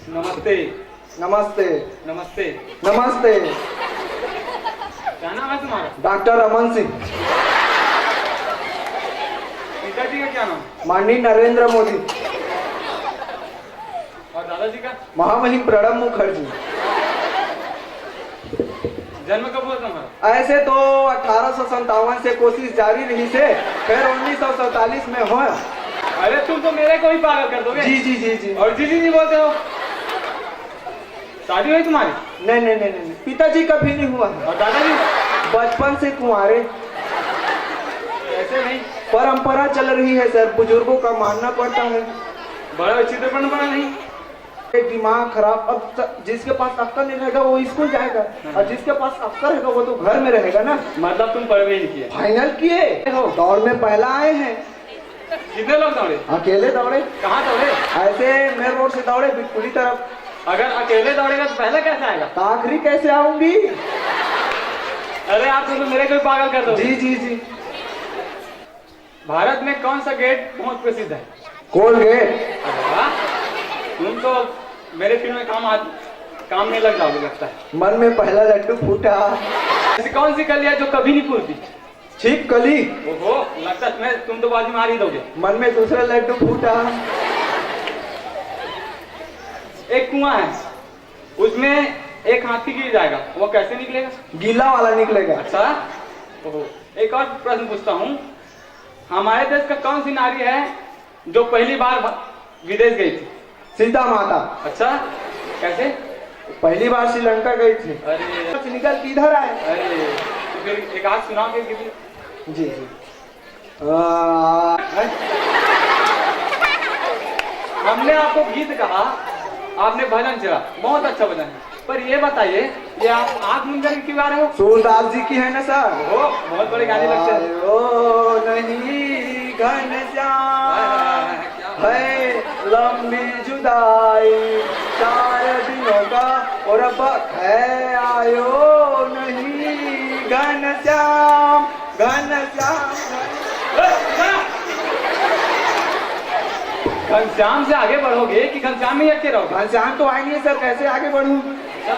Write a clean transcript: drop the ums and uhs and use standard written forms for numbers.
नमस्ते। नमस्ते। नमस्ते। नमस्ते। क्या नाम है तुम्हारा? डॉक्टर अमन सिंह। पिताजी का क्या नाम? माननीय नरेंद्र मोदी। और दादाजी का? महामहिम प्रणब मुखर्जी। जन्म कब हुआ तुम्हारा? ऐसे तो 1857 से कोशिश जारी रही से, फिर 1947 में हुआ। अरे तुम तो मेरे को ही पागल कर दोगे। जी जी जी जी। और जी जी नहीं बोलते हो। शादी हुई तुम्हारी? नहीं नहीं नहीं नहीं, पिताजी कभी नहीं हुआ है। और दादाजी? बचपन से कुंवारे। ऐसे नहीं, परंपरा चल रही है सर, बुजुर्गों का मानना पड़ता है। बड़ा चित्रपट बना नहीं। दिमाग खराब। अब जिसके पास अक्कर नहीं रहेगा वो स्कूल जाएगा, और जिसके पास अक्कर रहेगा वो तो घर में रहेगा ना। मतलब तुम पढ़ भी नहीं किए? फाइनल किए हो, दौड़ में पहला आए हैं। कितने लोग दौड़े? अकेले दौड़े। कहाँ दौड़े? ऐसे मेन रोड से दौड़े बिल्कुल तरफ। अगर अकेले दौड़ेगा तो पहले कैसे आएगा? तो आखिरी कैसे आऊंगी? अरे आप तुम तो मेरे को ही पागल कर दो। जी जी जी। भारत में कौन सा गेट बहुत प्रसिद्ध है? कोलगेट। अरे वाह, तुम तो मेरे फिल्म में काम में लग जाओगे लगता है। मन में पहला लड्डू फूटा। ऐसी कौन सी कली है जो कभी नहीं फूलती? छिप कली। ओहो, लगता है तुम तो बाजी मार ही दोगे। मन में दूसरा लड्डू फूटा। एक कुआं है, उसमें एक हाथी गिर जाएगा, वो कैसे निकलेगा? गीला वाला निकलेगा। अच्छा। ओहो, एक और प्रश्न पूछता हूँ, हमारे देश का कौन सी नारी है जो पहली बार विदेश गई थी? सीता माता। अच्छा, कैसे? पहली बार श्रीलंका गई थी। अरे निकल के इधर आए। अरे तो फिर एक हाथ सुनाओ फिर किसी। जी जी। हमने आपको गीत कहा, आपने भजन चला, बहुत अच्छा भजन है, पर ये बताइए ये आप आंख मूंद कर क्यों गा रहे हो? सूरदास जी की है ना सर। ओ, बहुत बड़े गाने लगते हैं। ओ नहीं घनश्याम है लंबी जुदाई, 4 दिनों का और अब है आयो नहीं घनश्याम घनश्याम। घनश्याम से आगे बढ़ोगे कि घनश्याम में ही अटके रहोगे? घनश्याम तो आएंगे सर, कैसे आगे बढ़ूं? अच्छा।